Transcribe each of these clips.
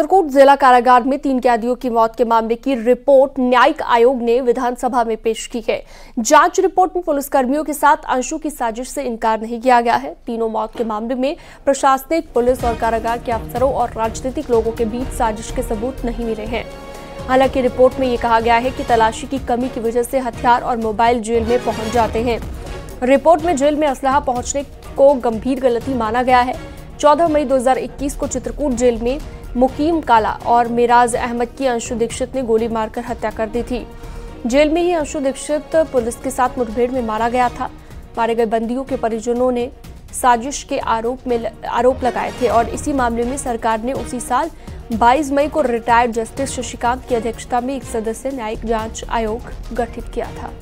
चित्रकूट जिला कारागार में 3 कैदियों की मौत के मामले की रिपोर्ट न्यायिक आयोग ने विधानसभा में पेश की है। जांच रिपोर्ट में पुलिसकर्मियों के साथ अंशु की साजिश से इनकार नहीं किया गया है। तीनों मौत के मामले में प्रशासनिक, पुलिस और कारागार के अफसरों और राजनीतिक लोगों के बीच साजिश के सबूत नहीं मिले हैं। हालांकि रिपोर्ट में ये कहा गया है कि तलाशी की कमी की वजह से हथियार और मोबाइल जेल में पहुंच जाते हैं। रिपोर्ट में जेल में असलहा पहुंचने को गंभीर गलती माना गया है। 14 मई 2021 को चित्रकूट जेल में मुकीम काला और मिराज अहमद की अंशु दीक्षित ने गोली मारकर हत्या कर दी थी। जेल में ही अंशु दीक्षित पुलिस के साथ मुठभेड़ में मारा गया था। मारे गए बंदियों के परिजनों ने साजिश के आरोप लगाए थे और इसी मामले में सरकार ने उसी साल 22 मई को रिटायर्ड जस्टिस शशिकांत की अध्यक्षता में एक सदस्य न्यायिक जांच आयोग गठित किया था।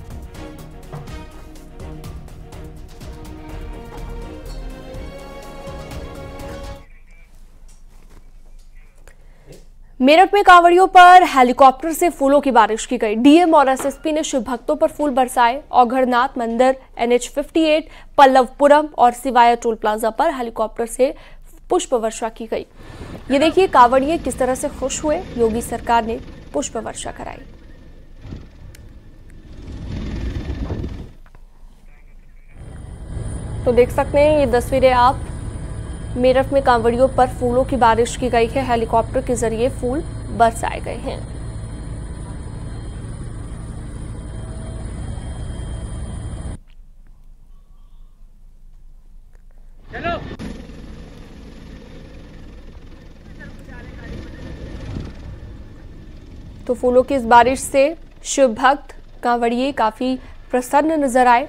मेरठ में कांवड़ियों पर हेलीकॉप्टर से फूलों की बारिश की गई। डीएम और एसएसपी ने शिव भक्तों पर फूल बरसाए। औघड़नाथ मंदिर, NH58, पल्लवपुरम और सिवाया टोल प्लाजा पर हेलीकॉप्टर से पुष्प वर्षा की गई। ये देखिए कांवड़िये किस तरह से खुश हुए। योगी सरकार ने पुष्प वर्षा कराई। तो देख सकते हैं ये तस्वीरें आप। मेरठ में कांवड़ियों पर फूलों की बारिश की गई है। हेलीकॉप्टर के जरिए फूल बरसाए गए हैं। तो फूलों की इस बारिश से शिव भक्त, कांवड़िये काफी प्रसन्न नजर आए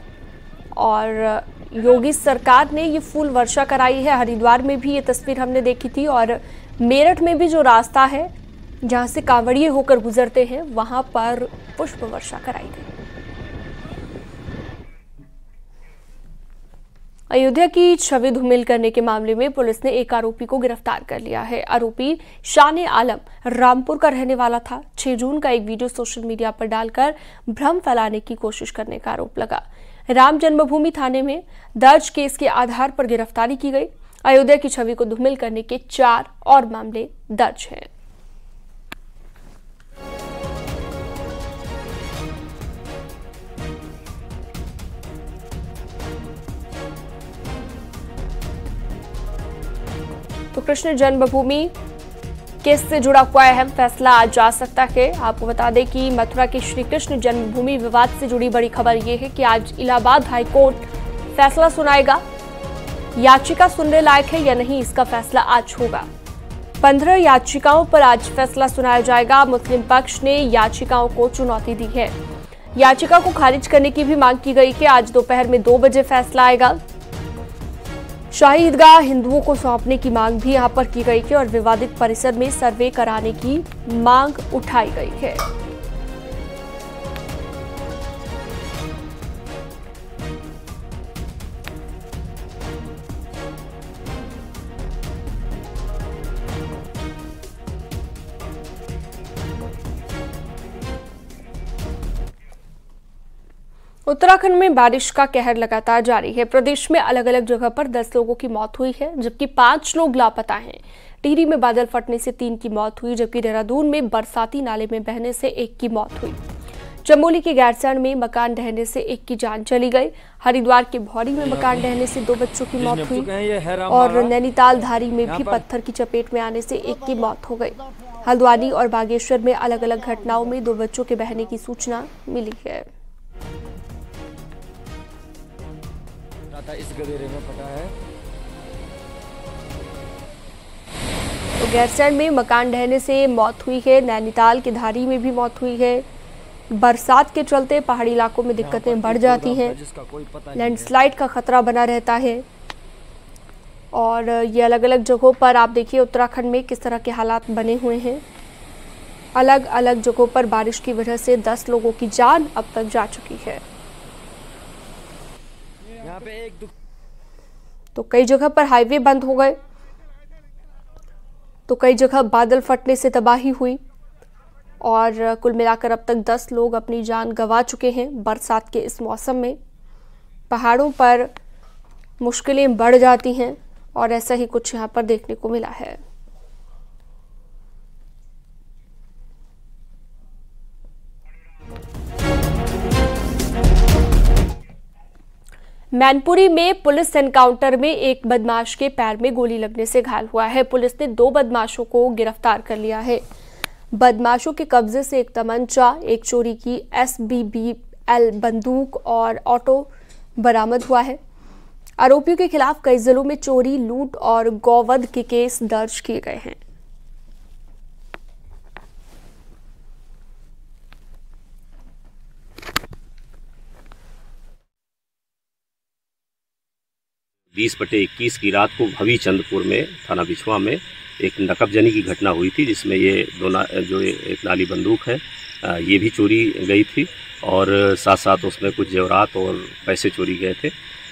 और योगी सरकार ने ये फूल वर्षा कराई है। हरिद्वार में भी ये तस्वीर हमने देखी थी और मेरठ में भी जो रास्ता है जहां से कांवड़िये होकर गुजरते हैं वहां पर पुष्प वर्षा कराई गई। अयोध्या की छवि धूमिल करने के मामले में पुलिस ने एक आरोपी को गिरफ्तार कर लिया है। आरोपी शान आलम रामपुर का रहने वाला था। 6 जून का एक वीडियो सोशल मीडिया पर डालकर भ्रम फैलाने की कोशिश करने का आरोप लगा। राम जन्मभूमि थाने में दर्ज केस के आधार पर गिरफ्तारी की गई। अयोध्या की छवि को धूमिल करने के 4 और मामले दर्ज हैं। तो कृष्ण जन्मभूमि केस से जुड़ा हुआ अहम फैसला आज जा सकता है। आपको बता दें कि मथुरा के श्री कृष्ण जन्मभूमि विवाद से जुड़ी बड़ी खबर यह है कि आज इलाहाबाद हाईकोर्ट फैसला सुनाएगा। याचिका सुनने लायक है या नहीं, इसका फैसला आज होगा। 15 याचिकाओं पर आज फैसला सुनाया जाएगा। मुस्लिम पक्ष ने याचिकाओं को चुनौती दी है। याचिका को खारिज करने की भी मांग की गई कि आज दोपहर में 2 बजे फैसला आएगा। शाही ईदगाह हिंदुओं को सौंपने की मांग भी यहां पर की गई है और विवादित परिसर में सर्वे कराने की मांग उठाई गई है। उत्तराखंड में बारिश का कहर लगातार जारी है। प्रदेश में अलग अलग जगह पर 10 लोगों की मौत हुई है, जबकि 5 लोग लापता हैं। टिहरी में बादल फटने से 3 की मौत हुई, जबकि देहरादून में बरसाती नाले में बहने से 1 की मौत हुई। चमोली के गैरसैंण में मकान ढहने से 1 की जान चली गई। हरिद्वार के भौरी में मकान ढहने से 2 बच्चों की मौत हुई और नैनीताल धारी में भी पत्थर की चपेट में आने से 1 की मौत हो गई। हल्द्वानी और बागेश्वर में अलग अलग घटनाओं में 2 बच्चों के बहने की सूचना मिली है। इस गदेरे में पता है। तो गैरसैंण में मकान ढहने से मौत हुई है। नैनीताल के धारी में भी मौत हुई है। बरसात के चलते पहाड़ी इलाकों में दिक्कतें बढ़ जाती हैं। लैंडस्लाइड का खतरा बना रहता है और ये अलग अलग जगहों पर आप देखिए उत्तराखंड में किस तरह के हालात बने हुए हैं। अलग अलग जगहों पर बारिश की वजह से 10 लोगों की जान अब तक जा चुकी है। यहाँ पे तो कई जगह पर हाईवे बंद हो गए, तो कई जगह बादल फटने से तबाही हुई और कुल मिलाकर अब तक 10 लोग अपनी जान गंवा चुके हैं। बरसात के इस मौसम में पहाड़ों पर मुश्किलें बढ़ जाती हैं और ऐसा ही कुछ यहाँ पर देखने को मिला है। मैनपुरी में पुलिस एनकाउंटर में एक बदमाश के पैर में गोली लगने से घायल हुआ है। पुलिस ने 2 बदमाशों को गिरफ्तार कर लिया है। बदमाशों के कब्जे से एक तमंचा, एक चोरी की SBBL बंदूक और ऑटो बरामद हुआ है। आरोपियों के खिलाफ कई जिलों में चोरी, लूट और गौवध के केस दर्ज किए गए हैं। बीस बटे 21 की रात को भवी चंदपुर में थाना बिछवा में एक नकबजनी की घटना हुई थी, जिसमें ये जो एक नाली बंदूक है ये भी चोरी गई थी और साथ साथ उसमें कुछ जेवरात और पैसे चोरी गए थे।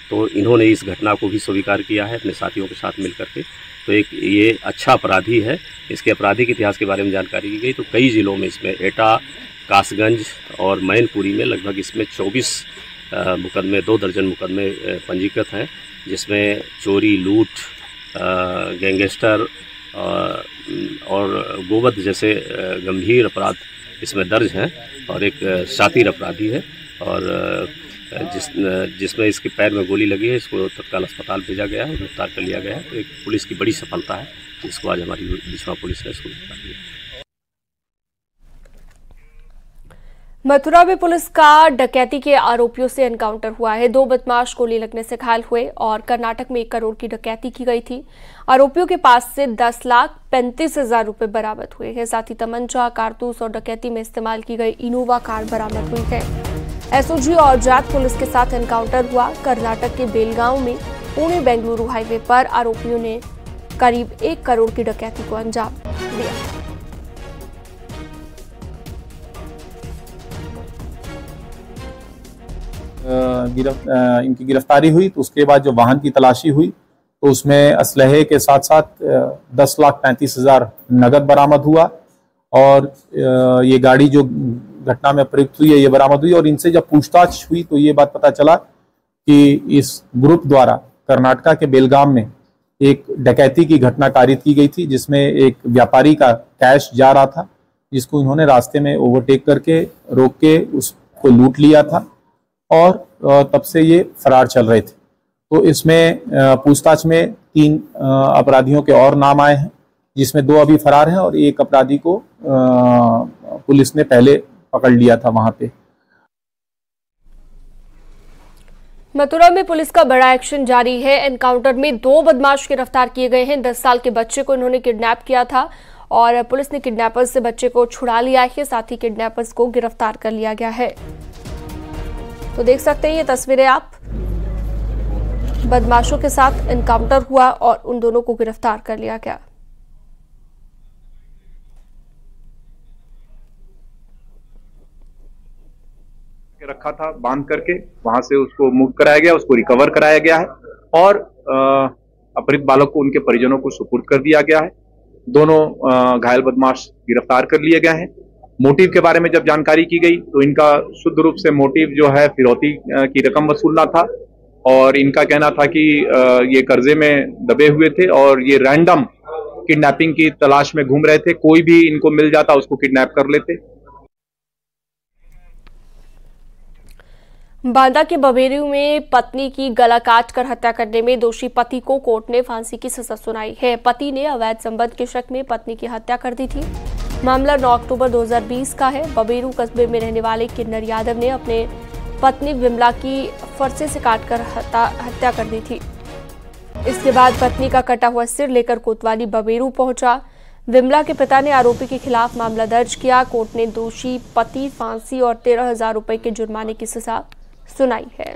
तो इन्होंने इस घटना को भी स्वीकार किया है अपने साथियों के साथ मिलकर के। तो एक ये अच्छा अपराधी है। इसके आपराधिक इतिहास के बारे में जानकारी की गई तो कई ज़िलों में इसमें एटा, कासगंज और मैनपुरी में लगभग इसमें 24 मुकदमे, 2 दर्जन मुकदमे पंजीकृत हैं, जिसमें चोरी, लूट, गैंगस्टर और गोवध जैसे गंभीर अपराध इसमें दर्ज हैं और एक शातिर अपराधी है और जिसमें इसके पैर में गोली लगी है, इसको तत्काल अस्पताल भेजा गया है, गिरफ्तार कर लिया गया है। तो एक पुलिस की बड़ी सफलता है, जिसको आज हमारी बिछवा पुलिस ने इसको गिरफ्तार किया। मथुरा में पुलिस का डकैती के आरोपियों से एनकाउंटर हुआ है। 2 बदमाश गोली लगने से घायल हुए और कर्नाटक में 1 करोड़ की डकैती की गई थी। आरोपियों के पास से 10,35,000 रुपए बरामद हुए हैं। साथ ही तमंचा, कारतूस और डकैती में इस्तेमाल की गई इनोवा कार बरामद हुई है। SOG और जाट पुलिस के साथ एनकाउंटर हुआ। कर्नाटक के बेलगांव में पुणे बेंगलुरु हाईवे पर आरोपियों ने करीब 1 करोड़ की डकैती को अंजाम दिया। इनकी गिरफ्तारी हुई तो उसके बाद जो वाहन की तलाशी हुई तो उसमें असलहे के साथ साथ 10,35,000 नगद बरामद हुआ और ये गाड़ी जो घटना में प्रयुक्त हुई है ये बरामद हुई। और इनसे जब पूछताछ हुई तो ये बात पता चला कि इस ग्रुप द्वारा कर्नाटका के बेलगाम में एक डकैती की घटना कारित की गई थी, जिसमें एक व्यापारी का कैश जा रहा था, जिसको इन्होंने रास्ते में ओवरटेक करके रोक के उसको लूट लिया था और तब से ये फरार चल रहे थे। तो इसमें पूछताछ में 3 अपराधियों के और नाम आए हैं, जिसमें 2 अभी फरार हैं और एक अपराधी को पुलिस ने पहले पकड़ लिया था वहां पे। मथुरा में पुलिस का बड़ा एक्शन जारी है। एनकाउंटर में 2 बदमाश गिरफ्तार किए गए हैं। 10 साल के बच्चे को इन्होंने किडनैप किया था और पुलिस ने किडनैपर्स से बच्चे को छुड़ा लिया है। साथ ही किडनैपर्स को गिरफ्तार कर लिया गया है। तो देख सकते हैं ये तस्वीरें आप। बदमाशों के साथ एनकाउंटर हुआ और उन दोनों को गिरफ्तार कर लिया गया। रखा था बांध करके, वहां से उसको मूव कराया गया, उसको रिकवर कराया गया है और अपहृत बालक को उनके परिजनों को सुपुर्द कर दिया गया है। दोनों घायल बदमाश गिरफ्तार कर लिए गए हैं। मोटिव के बारे में जब जानकारी की गई तो इनका शुद्ध रूप से मोटिव जो है फिरौती की रकम वसूलना था और इनका कहना था कि ये कर्जे में दबे हुए थे और ये रैंडम किडनैपिंग की तलाश में घूम रहे थे। कोई भी इनको मिल जाता उसको किडनैप कर लेते। बांदा के बबेरू में पत्नी की गला काट कर हत्या करने में दोषी पति को कोर्ट ने फांसी की सजा सुनाई है। पति ने अवैध संबंध के शक में पत्नी की हत्या कर दी थी। मामला 9 अक्टूबर 2020 का है। बबेरू कस्बे में रहने वाले किन्नर यादव ने अपने पत्नी विमला की फरसे से काटकर हत्या कर दी थी। इसके बाद पत्नी का कटा हुआ सिर लेकर कोतवाली बबेरू पहुंचा। विमला के पिता ने आरोपी के खिलाफ मामला दर्ज किया। कोर्ट ने दोषी पति फांसी और 13,000 रुपए के जुर्माने की सजा सुनाई है।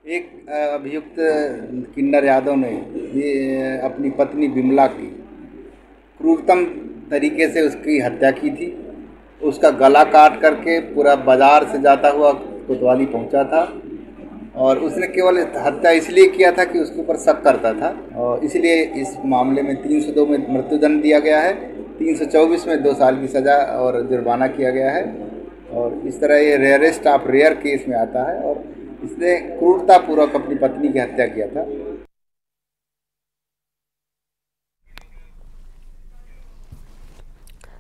एक अभियुक्त किन्नर यादव ने ये अपनी पत्नी विमला की क्रूरतम तरीके से उसकी हत्या की थी। उसका गला काट करके पूरा बाजार से जाता हुआ कोतवाली पहुंचा था और उसने केवल हत्या इसलिए किया था कि उसके ऊपर शक करता था और इसलिए इस मामले में 302 में मृत्युदंड दिया गया है, 324 में 2 साल की सज़ा और जुर्माना किया गया है। और इस तरह ये रेयरेस्ट ऑफ रेयर केस में आता है और इसने क्रूरतापूर्वक अपनी पत्नी की हत्या किया था।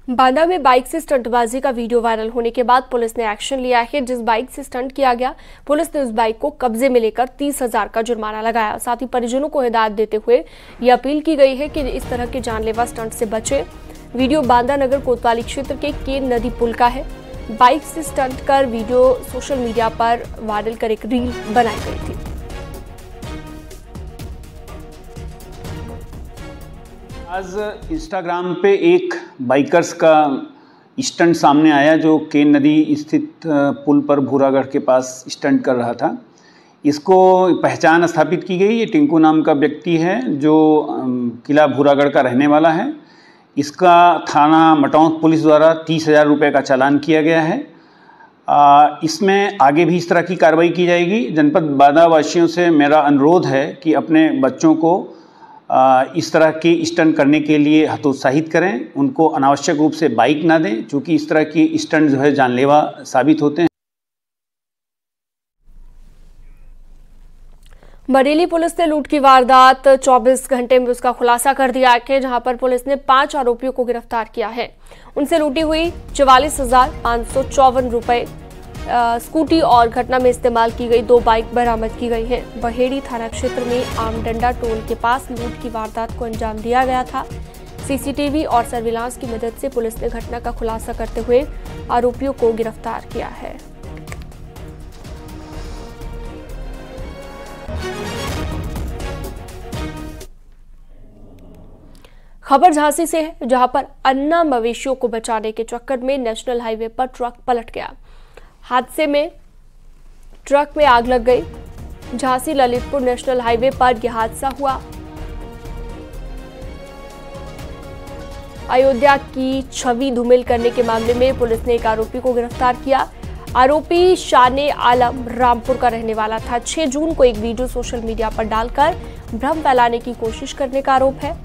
बांदा में बाइक से स्टंटबाजी का वीडियो वायरल होने के बाद पुलिस ने एक्शन लिया है। जिस बाइक से स्टंट किया गया, पुलिस ने उस बाइक को कब्जे में लेकर 30,000 का जुर्माना लगाया। साथ ही परिजनों को हिदायत देते हुए ये अपील की गई है कि इस तरह के जानलेवा स्टंट से बचे। वीडियो बांदा नगर कोतवाली क्षेत्र के केन नदी पुल का है। बाइक से स्टंट कर वीडियो सोशल मीडिया पर वायरल कर एक रील बनाई गई थी। आज इंस्टाग्राम पे एक बाइकर्स का स्टंट सामने आया जो केन नदी स्थित पुल पर भूरागढ़ के पास स्टंट कर रहा था। इसको पहचान स्थापित की गई। ये टिंकू नाम का व्यक्ति है जो किला भूरागढ़ का रहने वाला है। इसका थाना मटौंत पुलिस द्वारा 30,000 रुपये का चालान किया गया है। इसमें आगे भी इस तरह की कार्रवाई की जाएगी। जनपद बांदा वासियों से मेरा अनुरोध है कि अपने बच्चों को इस तरह के स्टंट करने के लिए हतोत्साहित करें, उनको अनावश्यक रूप से बाइक ना दें, क्योंकि इस तरह के स्टंट जो है जानलेवा साबित होते हैं। बरेली पुलिस ने लूट की वारदात 24 घंटे में उसका खुलासा कर दिया है, जहां पर पुलिस ने 5 आरोपियों को गिरफ्तार किया है। उनसे लूटी हुई 44,554 रुपए स्कूटी और घटना में इस्तेमाल की गई 2 बाइक बरामद की गई हैं। बहेड़ी थाना क्षेत्र में आमडंडा टोल के पास लूट की वारदात को अंजाम दिया गया था। सीसीटीवी और सर्विलांस की मदद से पुलिस ने घटना का खुलासा करते हुए आरोपियों को गिरफ्तार किया है। खबर झांसी से है, जहां पर अन्ना मवेशियों को बचाने के चक्कर में नेशनल हाईवे पर ट्रक पलट गया। हादसे में ट्रक में आग लग गई। झांसी ललितपुर नेशनल हाईवे पर यह हादसा हुआ। अयोध्या की छवि धूमिल करने के मामले में पुलिस ने एक आरोपी को गिरफ्तार किया। आरोपी शाने आलम रामपुर का रहने वाला था। 6 जून को एक वीडियो सोशल मीडिया पर डालकर भ्रम फैलाने की कोशिश करने का आरोप है।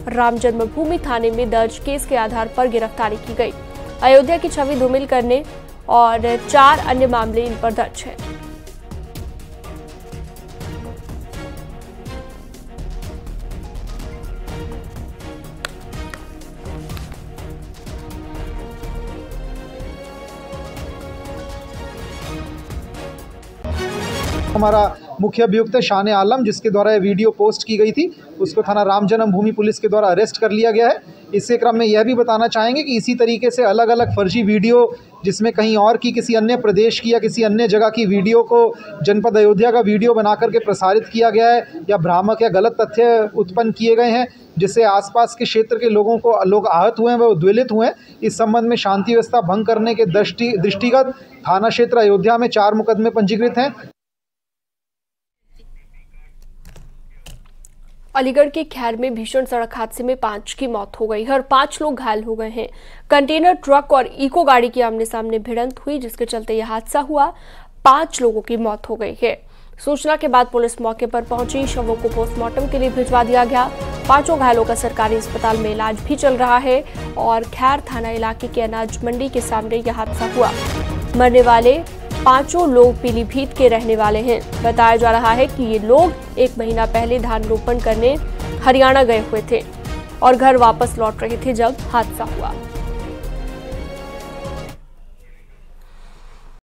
राम जन्मभूमि थाने में दर्ज केस के आधार पर गिरफ्तारी की गई। अयोध्या की छवि धूमिल करने और 4 अन्य मामले इन पर दर्ज हैं। हमारा मुख्य अभियुक्त शाने आलम, जिसके द्वारा ये वीडियो पोस्ट की गई थी, उसको थाना राम जन्मभूमि पुलिस के द्वारा अरेस्ट कर लिया गया है। इसके क्रम में यह भी बताना चाहेंगे कि इसी तरीके से अलग अलग फर्जी वीडियो, जिसमें कहीं और की, किसी अन्य प्रदेश की या किसी अन्य जगह की वीडियो को जनपद अयोध्या का वीडियो बना करके प्रसारित किया गया है या भ्रामक या गलत तथ्य उत्पन्न किए गए हैं, जिससे आसपास के क्षेत्र के लोग आहत हुए हैं, वे उद्वेलित हुए हैं। इस संबंध में शांति व्यवस्था भंग करने के दृष्टिगत थाना क्षेत्र अयोध्या में 4 मुकदमे पंजीकृत हैं। अलीगढ़ के खैर में भीषण सड़क हादसे में 5 की मौत हो गई है और 5 लोग घायल हो गए हैं। कंटेनर ट्रक और इको गाड़ी की आमने सामने भिड़ंत हुई, जिसके चलते यह हादसा हुआ। 5 लोगों की मौत हो गई है। सूचना के बाद पुलिस मौके पर पहुंची, शवों को पोस्टमार्टम के लिए भिजवा दिया गया। 5 घायलों का सरकारी अस्पताल में इलाज भी चल रहा है और खैर थाना इलाके के अनाज मंडी के सामने यह हादसा हुआ। मरने वाले 5 लोग पीलीभीत के रहने वाले हैं। बताया जा रहा है कि ये लोग 1 महीना पहले धान रोपण करने हरियाणा गए हुए थे और घर वापस लौट रहे थे जब हादसा हुआ।